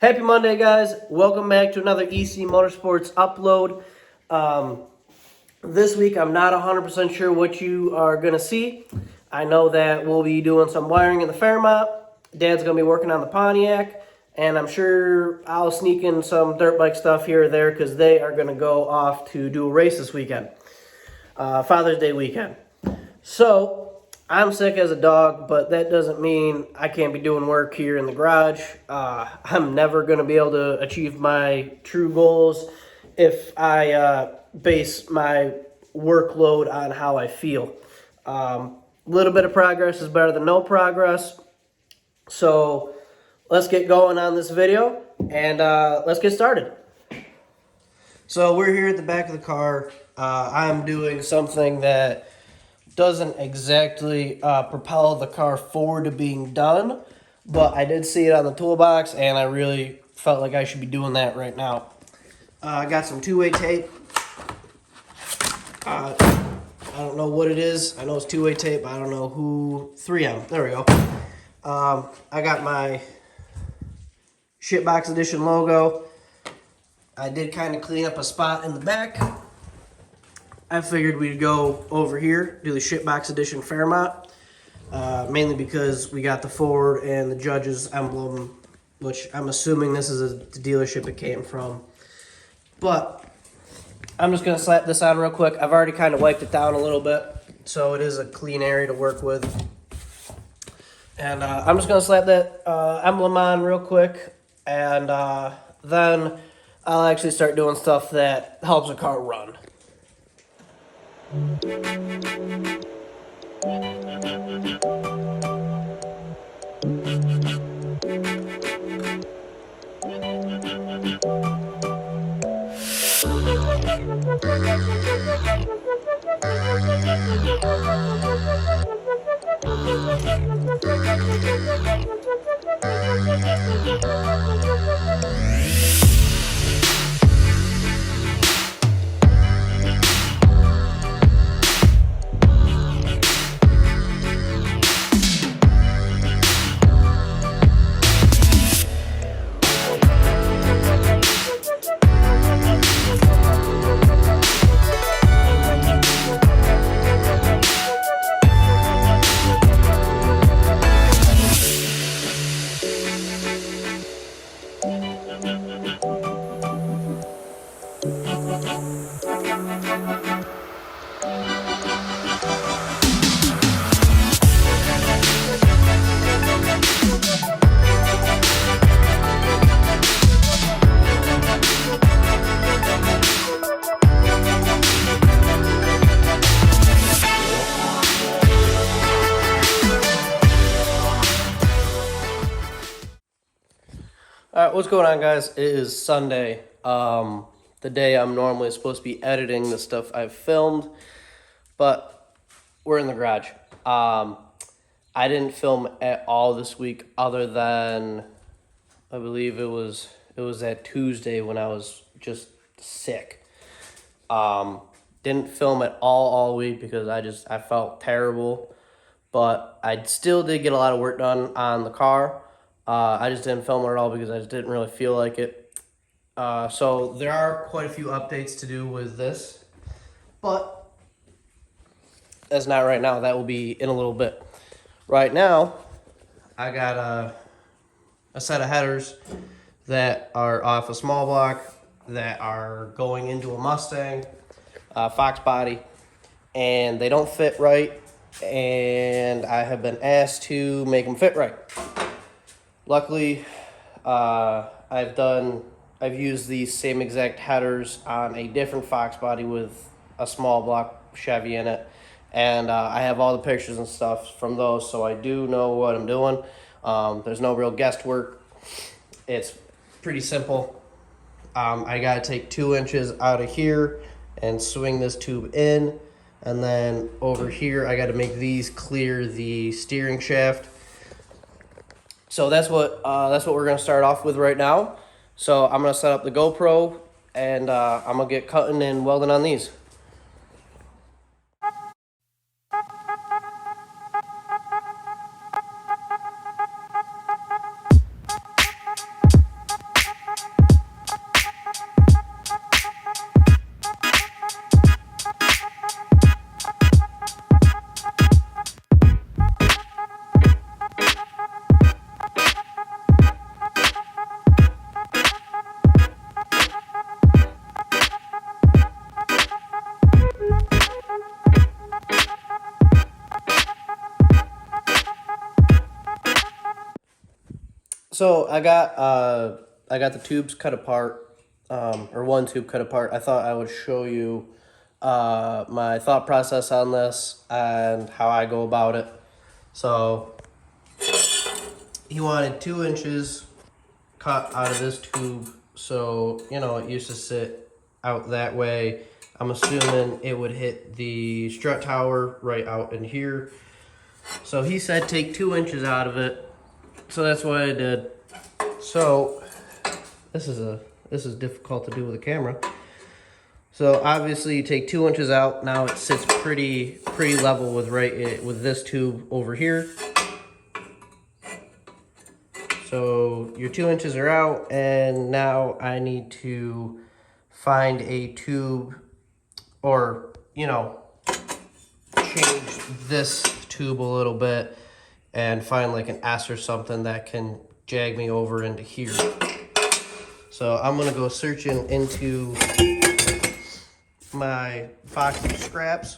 Happy Monday, guys. Welcome back to another EC Motorsports upload. This week, I'm not 100% sure what you are going to see. I know that we'll be doing some wiring in the Fairmont. Dad's going to be working on the Pontiac. And I'm sure I'll sneak in some dirt bike stuff here or there because they are going to go off to do a race this weekend. Father's Day weekend. So, I'm sick as a dog, but that doesn't mean I can't be doing work here in the garage. I'm never going to be able to achieve my true goals if I base my workload on how I feel. A little bit of progress is better than no progress. So let's get going on this video and let's get started. So we're here at the back of the car. I'm doing something that doesn't exactly propel the car forward to being done, but I did see it on the toolbox and I really felt like I should be doing that right now. I got some two-way tape. I don't know what it is. I know it's two-way tape. I don't know who. 3M. There we go. I got my Shitbox Edition logo. I did kind of clean up a spot in the back. I figured we'd go over here, do the Shitbox Edition Fairmont, mainly because we got the Ford and the Judge's emblem, which I'm assuming this is the dealership it came from. But I'm just going to slap this on real quick. I've already kind of wiped it down a little bit, so it is a clean area to work with. And I'm just going to slap that emblem on real quick, and then I'll actually start doing stuff that helps the car run. Alright, what's going on, guys? It is Sunday, the day I'm normally supposed to be editing the stuff I've filmed, but we're in the garage. I didn't film at all this week other than, I believe it was that Tuesday when I was just sick. Didn't film at all week because I felt terrible, but I still did get a lot of work done on the car. I just didn't film it at all because I just didn't really feel like it. So there are quite a few updates to do with this, but that's not right now. That will be in a little bit. Right now, I got a set of headers that are off a small block that are going into a Mustang, Fox body, and they don't fit right, and I have been asked to make them fit right. Luckily, I've used these same exact headers on a different Fox body with a small block Chevy in it, and I have all the pictures and stuff from those, so I do know what I'm doing. There's no real guesswork. It's pretty simple. I gotta take 2 inches out of here and swing this tube in, and then over here I gotta make these clear the steering shaft. So that's what we're gonna start off with right now. So I'm gonna set up the GoPro and I'm gonna get cutting and welding on these. So I got the tubes cut apart, or one tube cut apart. I thought I would show you my thought process on this and how I go about it. So he wanted 2 inches cut out of this tube, so you know it used to sit out that way. I'm assuming it would hit the strut tower right out in here. So he said take 2 inches out of it. So that's what I did. So this is difficult to do with a camera. So obviously you take 2 inches out. Now it sits pretty level with with this tube over here. So your 2 inches are out, and now I need to find a tube, or you know, change this tube a little bit and find like an S or something that can jag me over into here. So I'm gonna go searching into my box of scraps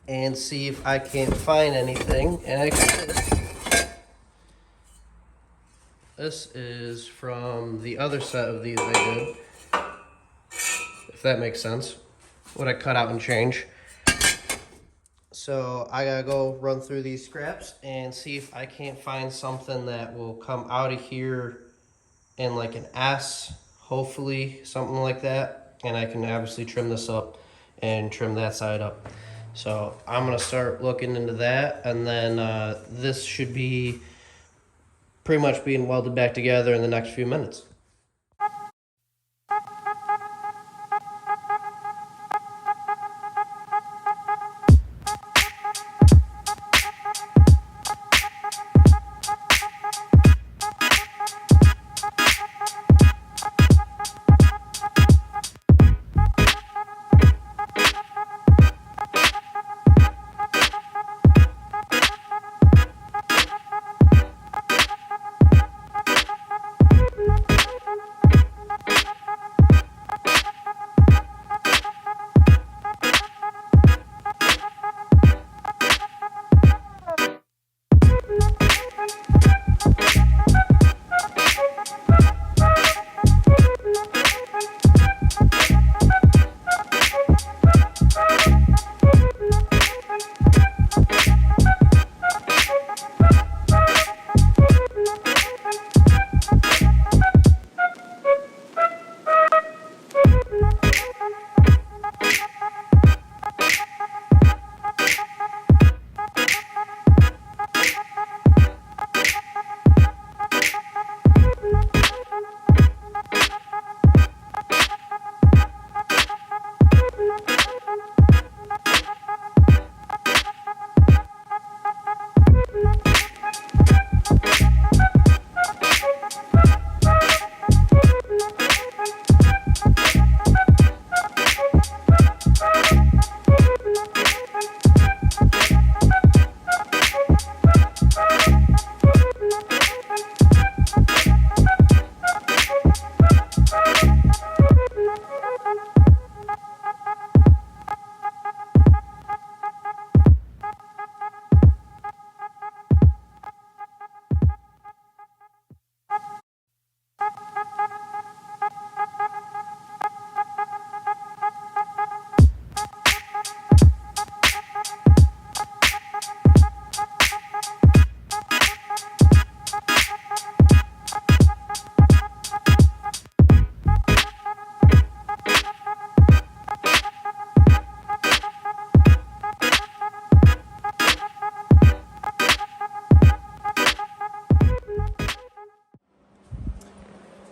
and see if I can't find anything. And I got this is from the other set of these I did, if that makes sense, what I cut out and change. So I gotta go run through these scraps and see if I can't find something that will come out of here in like an S, hopefully something like that. And I can obviously trim this up and trim that side up. So I'm gonna start looking into that, and then this should be pretty much being welded back together in the next few minutes.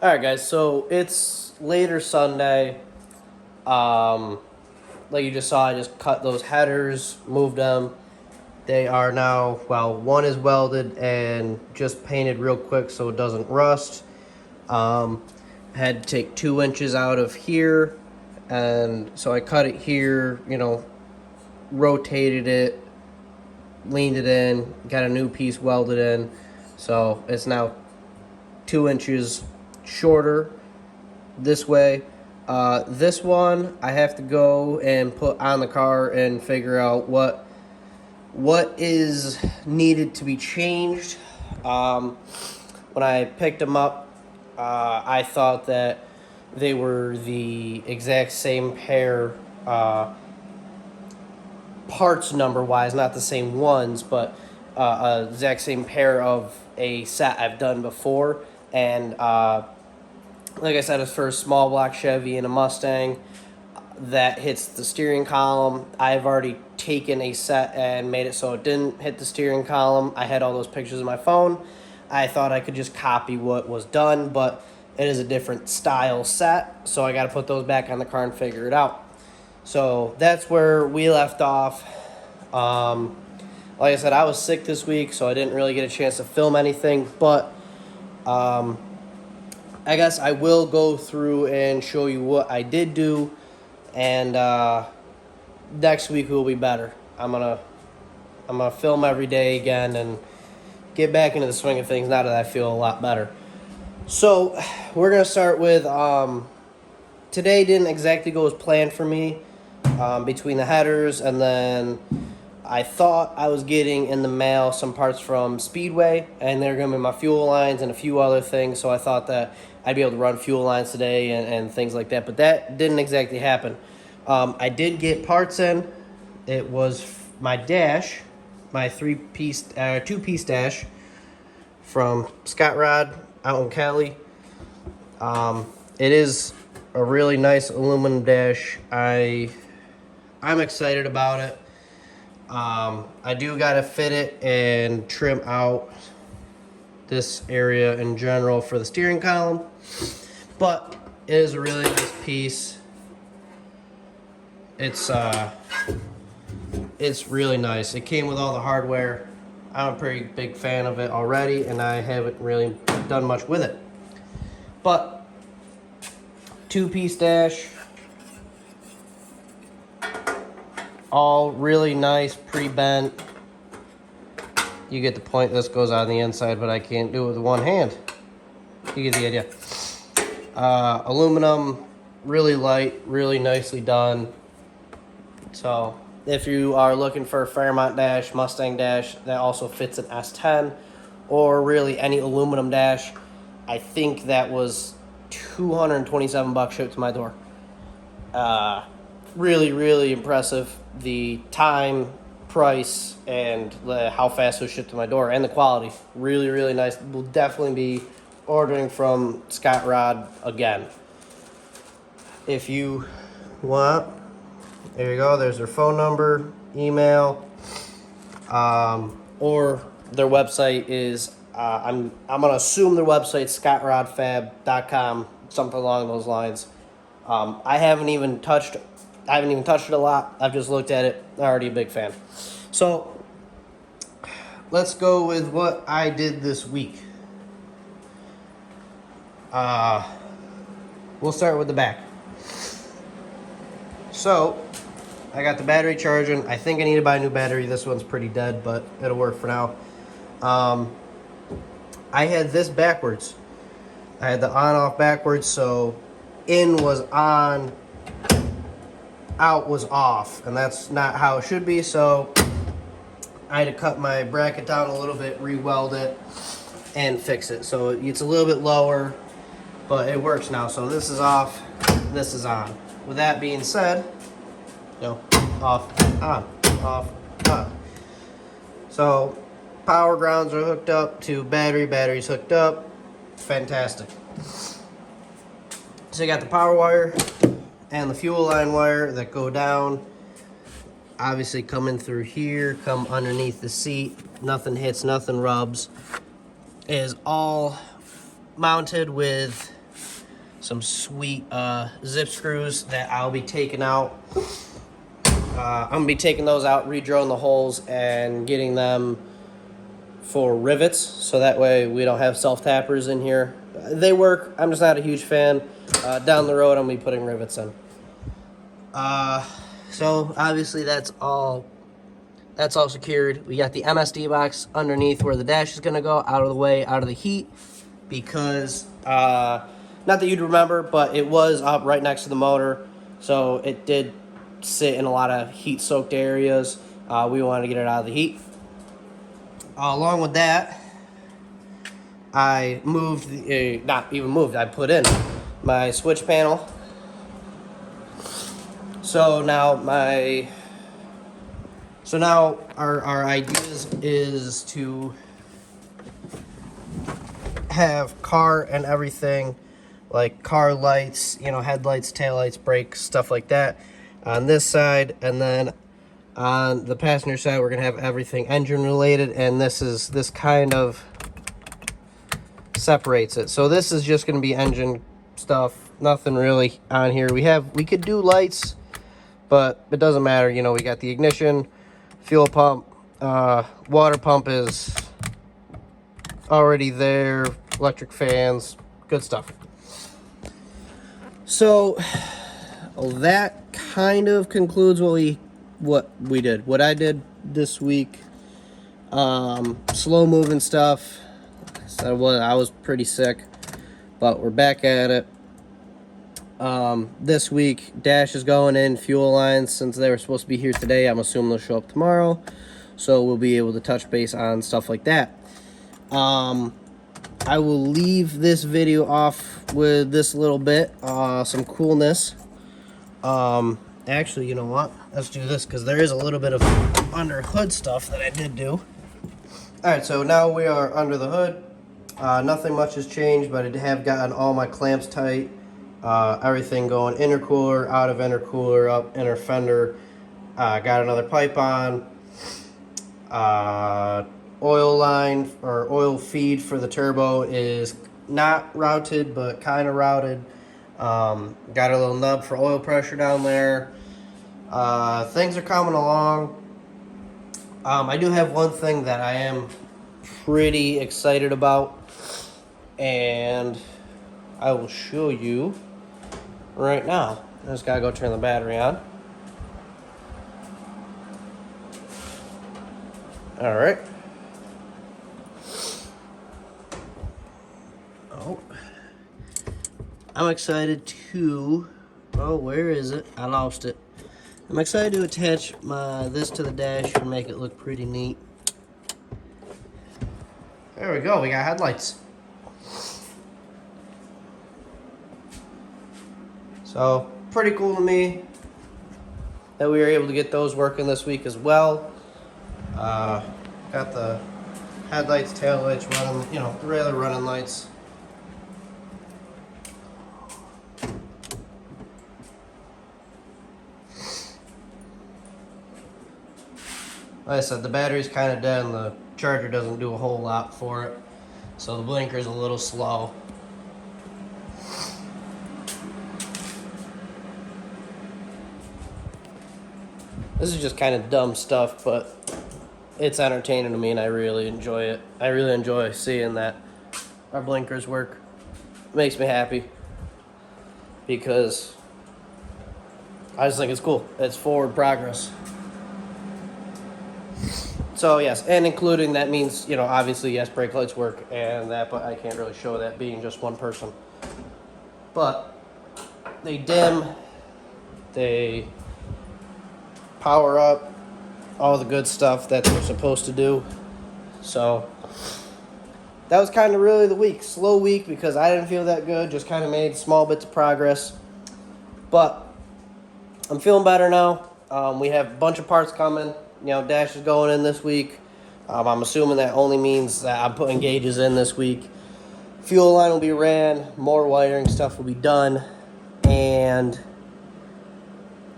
All right, guys, so it's later Sunday. Like you just saw, I just cut those headers, moved them. They are now, well, one is welded and just painted real quick so it doesn't rust. Had to take 2 inches out of here, and so I cut it here, you know, rotated it, leaned it in, got a new piece welded in. So it's now 2 inches shorter this way. This one I have to go and put on the car and figure out what is needed to be changed. when I picked them up, I thought that they were the exact same pair, parts number wise, not the same ones, but exact same pair of a set I've done before. And like I said, it's for a small block Chevy and a Mustang that hits the steering column. I've already taken a set and made it so it didn't hit the steering column. I had all those pictures in my phone. I thought I could just copy what was done, but it is a different style set, so I got to put those back on the car and figure it out. So that's where we left off. Like I said, I was sick this week, so I didn't really get a chance to film anything, but I guess I will go through and show you what I did do, and next week will be better. I'm gonna film every day again and get back into the swing of things now that I feel a lot better. So we're gonna start with today didn't exactly go as planned for me, between the headers, and then I thought I was getting in the mail some parts from Speedway, and they're going to be my fuel lines and a few other things, so I thought that I'd be able to run fuel lines today and things like that, but that didn't exactly happen. I did get parts in. It was my dash, my two-piece dash from Scott Rod out in Cali. It is a really nice aluminum dash. I'm excited about it. I do got to fit it and trim out this area in general for the steering column, but it is a really nice piece. It's really nice. It came with all the hardware. I'm a pretty big fan of it already, and I haven't really done much with it. But two-piece dash, all really nice, pre-bent. You get the point. This goes on the inside, but I can't do it with one hand. You get the idea. Aluminum, really light, really nicely done. So if you are looking for a Fairmont dash, Mustang dash, that also fits an S10, or really any aluminum dash, I think that was $227 shipped to my door. Really, really impressive. The time, price, and how fast it was shipped to my door, and the quality. Really, really nice. We'll definitely be ordering from Scott Rod again. If you want, there you go. There's their phone number, email, or their website is, I'm gonna assume their website's scottrodfab.com, something along those lines. I haven't even touched it a lot. I've just looked at it. I'm already a big fan. So let's go with what I did this week. We'll start with the back. So I got the battery charging. I think I need to buy a new battery. This one's pretty dead, but it'll work for now. I had this backwards. I had the on-off backwards, so in was on, out was off, and that's not how it should be, so I had to cut my bracket down a little bit, re-weld it, and fix it. So it's a little bit lower, but it works now. So this is off, this is on. With that being said, off, on, off, on. So power grounds are hooked up to batteries hooked up. Fantastic. So you got the power wire and the fuel line wire that go down. Obviously come in through here, come underneath the seat. Nothing hits, nothing rubs. It is all mounted with some sweet zip screws that I'll be taking out. I'm going to be taking those out, re-drilling the holes, and getting them for rivets, so that way we don't have self-tappers in here. They work. I'm just not a huge fan. Down the road, I'm going to be putting rivets in. So obviously that's all secured. We got the MSD box underneath where the dash is going to go, out of the way, out of the heat, because not that you'd remember, but it was up right next to the motor, so it did sit in a lot of heat-soaked areas. We wanted to get it out of the heat. Along with that, I moved, not even moved, I put in my switch panel. So now our idea is to have car and everything, like car lights, headlights, taillights, brakes, stuff like that on this side, and then on the passenger side we're gonna have everything engine related, and this kind of separates it. So this is just gonna be engine stuff, nothing really on here. We could do lights, but it doesn't matter. We got the ignition, fuel pump, water pump is already there, electric fans, good stuff. So that kind of concludes what I did this week. Slow moving stuff. So I was pretty sick, but we're back at it. This week, Dash is going in fuel lines. Since they were supposed to be here today, I'm assuming they'll show up tomorrow, so we'll be able to touch base on stuff like that. I will leave this video off with this little bit, some coolness. Actually, you know what? Let's do this, because there is a little bit of under hood stuff that I did do. Alright, so now we are under the hood. Nothing much has changed, but I have gotten all my clamps tight. Everything going intercooler, out of intercooler, up inner fender. Got another pipe on. Oil line or oil feed for the turbo is not routed, but kind of routed. Got a little nub for oil pressure down there. Things are coming along. I do have one thing that I am pretty excited about, and I will show you right now. I just gotta go turn the battery on. All right. Oh, I'm excited to. Oh, where is it? I lost it. I'm excited to attach this to the dash and make it look pretty neat. There we go. We got headlights. So pretty cool to me that we were able to get those working this week as well. Got the headlights, tail lights running, the regular running lights. Like I said, the battery's kind of dead and the charger doesn't do a whole lot for it, so the blinker's a little slow. This is just kind of dumb stuff, but it's entertaining to me and I really enjoy it. I really enjoy seeing that our blinkers work. It makes me happy because I just think it's cool. It's forward progress. So yes, and including that means, obviously yes, brake lights work and that, but I can't really show that being just one person. But they dim, they power up, all the good stuff that they're supposed to do. So that was kind of really the week. Slow week because I didn't feel that good, just kind of made small bits of progress. But I'm feeling better now. We have a bunch of parts coming. Dash is going in this week. I'm assuming that only means that I'm putting gauges in this week. Fuel line will be ran. More wiring stuff will be done. And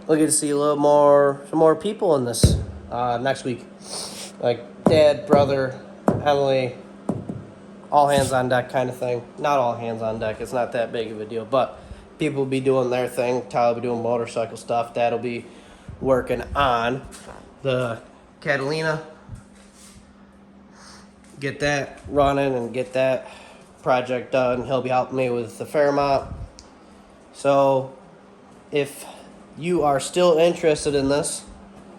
we'll get to see some more people in this next week. Like Dad, brother, Emily, all hands on deck kind of thing. Not all hands on deck. It's not that big of a deal. But people will be doing their thing. Tyler will be doing motorcycle stuff. Dad will be working on the Catalina, get that running and get that project done. He'll be helping me with the Fairmont. So if you are still interested in this,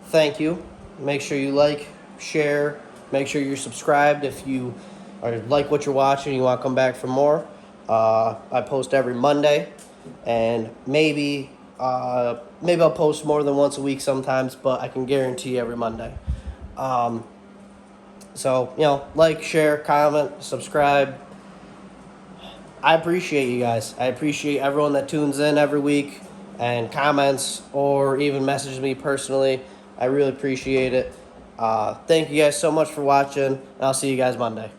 thank you. Make sure you like, share, make sure you're subscribed if you like what you're watching and you want to come back for more. I post every Monday, and maybe I'll post more than once a week sometimes, but I can guarantee every Monday. So, like, share, comment, subscribe, I appreciate you guys. I appreciate everyone that tunes in every week and comments or even messages me personally. I really appreciate it. Thank you guys so much for watching, and I'll see you guys Monday.